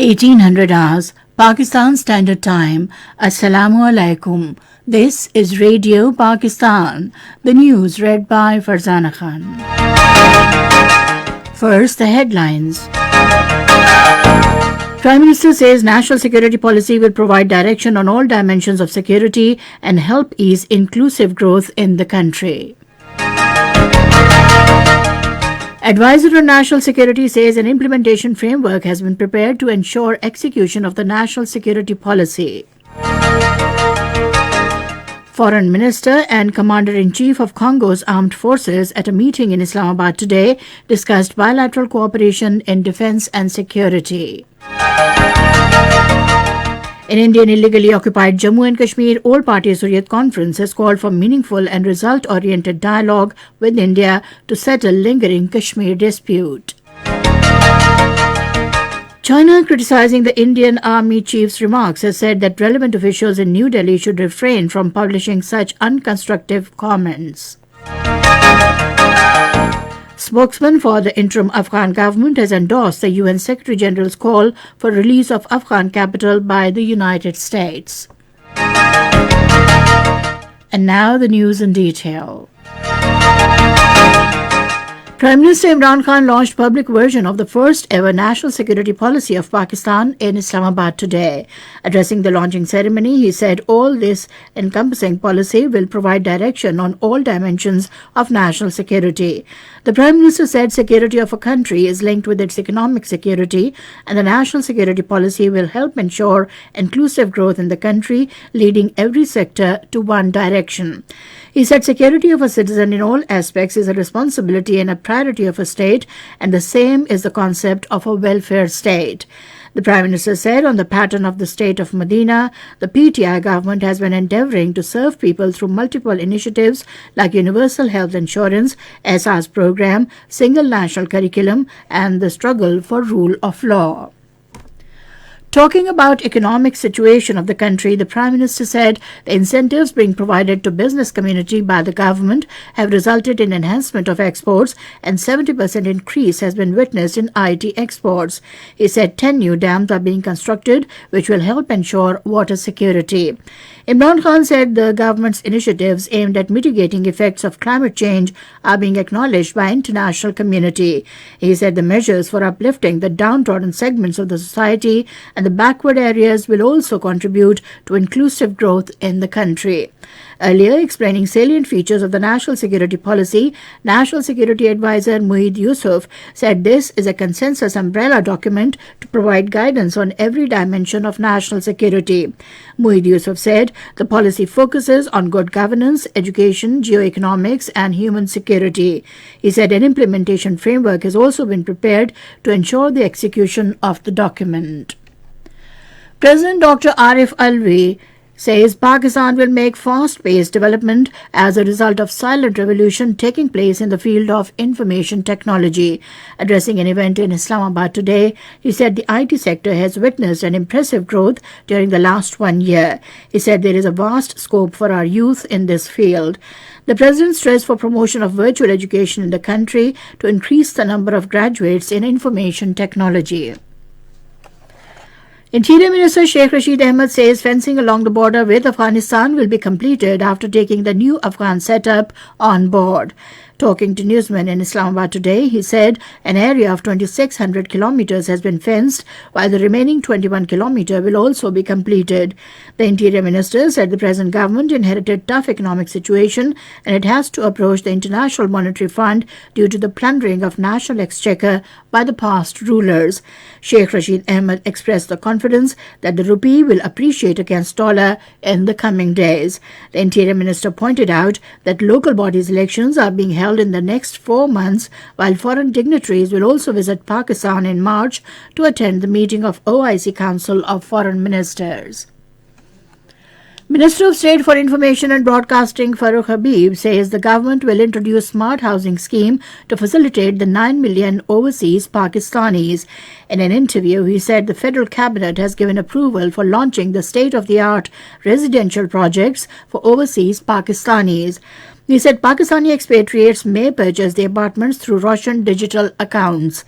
1800 hours, Pakistan Standard Time. Assalamu alaikum. This is Radio Pakistan. The news read by Farzana Khan. First, the headlines. Prime Minister says national security policy will provide direction on all dimensions of security and help ease inclusive growth in the country. Advisor on National Security says an implementation framework has been prepared to ensure execution of the national security policy. Foreign Minister and Commander-in-Chief of Congo's armed forces at a meeting in Islamabad today discussed bilateral cooperation in defense and security. In Indian illegally occupied Jammu and Kashmir, All-Party Hurriyat Conference has called for meaningful and result-oriented dialogue with India to settle lingering Kashmir dispute. China, criticizing the Indian Army chief's remarks, has said that relevant officials in New Delhi should refrain from publishing such unconstructive comments. Spokesman for the interim Afghan government has endorsed the UN Secretary General's call for release of Afghan capital by the United States. And now the news in detail. Prime Minister Imran Khan launched public version of the first ever national security policy of Pakistan in Islamabad today. Addressing the launching ceremony, he said all this encompassing policy will provide direction on all dimensions of national security. The Prime Minister said security of a country is linked with its economic security, and the national security policy will help ensure inclusive growth in the country, leading every sector to one direction. He said security of a citizen in all aspects is a responsibility and a priority of a state, and the same is the concept of a welfare state. The Prime Minister said on the pattern of the state of Medina, the PTI government has been endeavouring to serve people through multiple initiatives like Universal Health Insurance, SR's program, Single National Curriculum, and the struggle for rule of law. Talking about economic situation of the country, the Prime Minister said the incentives being provided to business community by the government have resulted in enhancement of exports, and 70% increase has been witnessed in IT exports. He said 10 new dams are being constructed which will help ensure water security. Imran Khan said the government's initiatives aimed at mitigating effects of climate change are being acknowledged by international community. He said the measures for uplifting the downtrodden segments of the society and the backward areas will also contribute to inclusive growth in the country. Earlier, explaining salient features of the national security policy, National Security Advisor Mueed Yusuf said this is a consensus umbrella document to provide guidance on every dimension of national security. Mueed Yusuf said the policy focuses on good governance, education, geoeconomics, and human security. He said an implementation framework has also been prepared to ensure the execution of the document. President Dr. Arif Alvi says Pakistan will make fast-paced development as a result of silent revolution taking place in the field of information technology. Addressing an event in Islamabad today, he said the IT sector has witnessed an impressive growth during the last 1 year. He said there is a vast scope for our youth in this field. The President stressed for promotion of virtual education in the country to increase the number of graduates in information technology. Interior Minister Sheikh Rashid Ahmed says fencing along the border with Afghanistan will be completed after taking the new Afghan setup on board. Talking to newsmen in Islamabad today, he said an area of 2,600 kilometers has been fenced, while the remaining 21 kilometers will also be completed. The Interior Minister said the present government inherited tough economic situation and it has to approach the International Monetary Fund due to the plundering of national exchequer by the past rulers. Sheikh Rashid Ahmed expressed the confidence that the rupee will appreciate against dollar in the coming days. The Interior Minister pointed out that local bodies elections are being held in the next 4 months, while foreign dignitaries will also visit Pakistan in March to attend the meeting of OIC Council of Foreign Ministers. Minister of State for Information and Broadcasting Farooq Habib says the government will introduce smart housing scheme to facilitate the 9 million overseas Pakistanis. In an interview, he said the federal cabinet has given approval for launching the state-of-the-art residential projects for overseas Pakistanis. He said Pakistani expatriates may purchase the apartments through Russian digital accounts.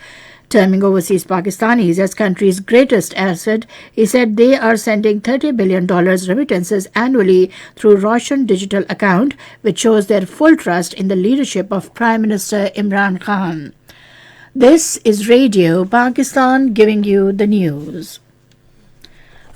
Terming overseas Pakistanis as country's greatest asset, he said they are sending $30 billion remittances annually through Roshan digital account, which shows their full trust in the leadership of Prime Minister Imran Khan. This is Radio Pakistan giving you the news.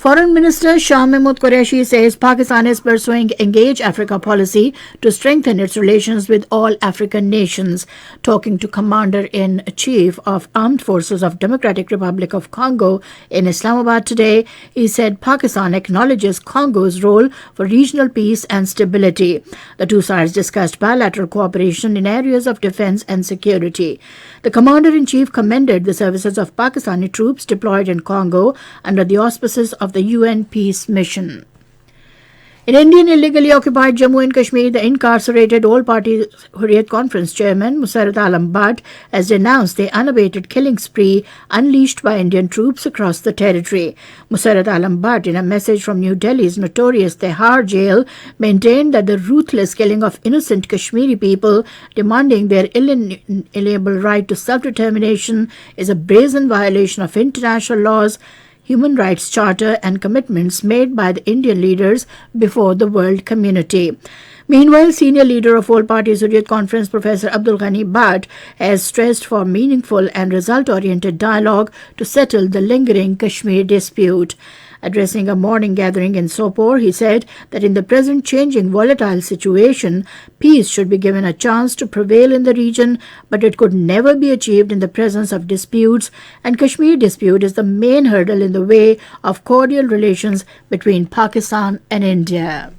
Foreign Minister Shah Mahmood Qureshi says Pakistan is pursuing Engage Africa policy to strengthen its relations with all African nations. Talking to Commander-in-Chief of Armed Forces of Democratic Republic of Congo in Islamabad today, he said Pakistan acknowledges Congo's role for regional peace and stability. The two sides discussed bilateral cooperation in areas of defense and security. The Commander-in-Chief commended the services of Pakistani troops deployed in Congo under the auspices of the UN Peace Mission. In Indian illegally occupied Jammu and Kashmir, the incarcerated All-Party Hurriyat Conference chairman Musarrat Alam Bhatt has denounced the unabated killing spree unleashed by Indian troops across the territory. Musarrat Alam Bhatt, in a message from New Delhi's notorious Tihar jail, maintained that the ruthless killing of innocent Kashmiri people demanding their inalienable right to self-determination is a brazen violation of international laws, human rights charter and commitments made by the Indian leaders before the world community. Meanwhile, senior leader of All Parties Hurriyat Conference, Professor Abdul Ghani Bhatt, has stressed for meaningful and result-oriented dialogue to settle the lingering Kashmir dispute. Addressing a morning gathering in Sopore, he said that in the present changing volatile situation, peace should be given a chance to prevail in the region, but it could never be achieved in the presence of disputes, and Kashmir dispute is the main hurdle in the way of cordial relations between Pakistan and India.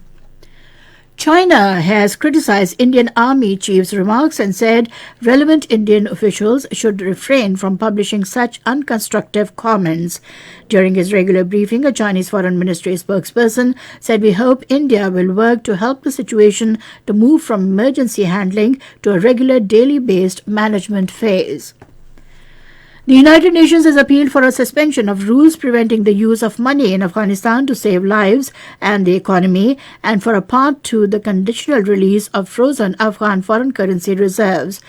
China has criticized Indian Army chief's remarks and said relevant Indian officials should refrain from publishing such unconstructive comments. During his regular briefing, a Chinese Foreign Ministry spokesperson said, "We hope India will work to help the situation to move from emergency handling to a regular daily-based management phase." The United Nations has appealed for a suspension of rules preventing the use of money in Afghanistan to save lives and the economy, and for a path to the conditional release of frozen Afghan foreign currency reserves.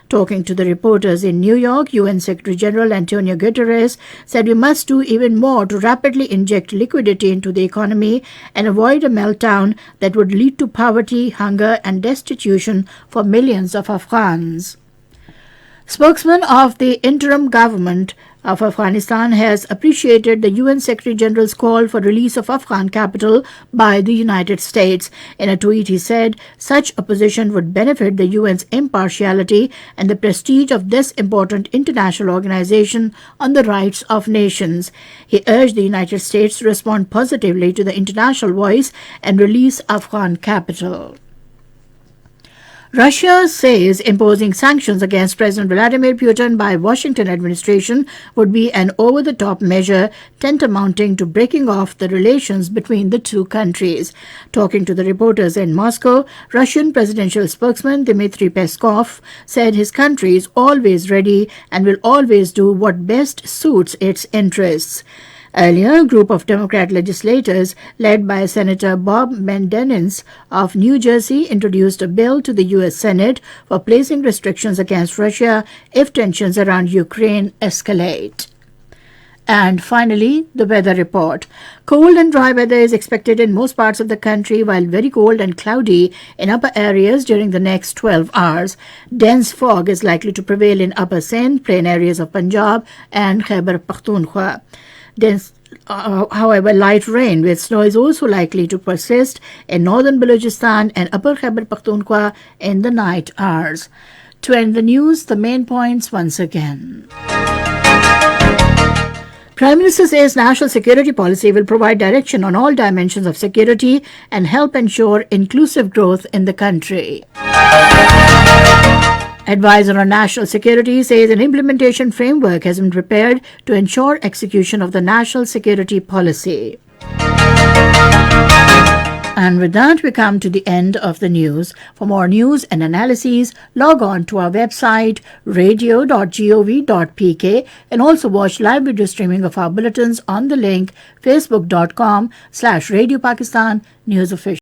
Talking to the reporters in New York, UN Secretary General Antonio Guterres said we must do even more to rapidly inject liquidity into the economy and avoid a meltdown that would lead to poverty, hunger, and destitution for millions of Afghans. Spokesman of the interim government of Afghanistan has appreciated the UN Secretary General's call for release of Afghan capital by the United States. In a tweet, he said such a position would benefit the UN's impartiality and the prestige of this important international organization on the rights of nations. He urged the United States to respond positively to the international voice and release Afghan capital. Russia says imposing sanctions against President Vladimir Putin by Washington administration would be an over-the-top measure tantamounting to breaking off the relations between the two countries. Talking to the reporters in Moscow, Russian presidential spokesman Dmitry Peskov said his country is always ready and will always do what best suits its interests. Earlier, a group of Democrat legislators led by Senator Bob Menendez of New Jersey introduced a bill to the U.S. Senate for placing restrictions against Russia if tensions around Ukraine escalate. And finally, the weather report. Cold and dry weather is expected in most parts of the country, while very cold and cloudy in upper areas during the next 12 hours. Dense fog is likely to prevail in Upper Sindh, plain areas of Punjab and Khyber Pakhtunkhwa. However, light rain with snow is also likely to persist in northern Balochistan and upper Khyber Pakhtunkhwa in the night hours. To end the news, the main points once again. Prime Minister says national security policy will provide direction on all dimensions of security and help ensure inclusive growth in the country. Advisor on National Security says an implementation framework has been prepared to ensure execution of the national security policy. And with that, we come to the end of the news. For more news and analyses, log on to our website, radio.gov.pk, and also watch live video streaming of our bulletins on the link facebook.com/Radio Pakistan News Official.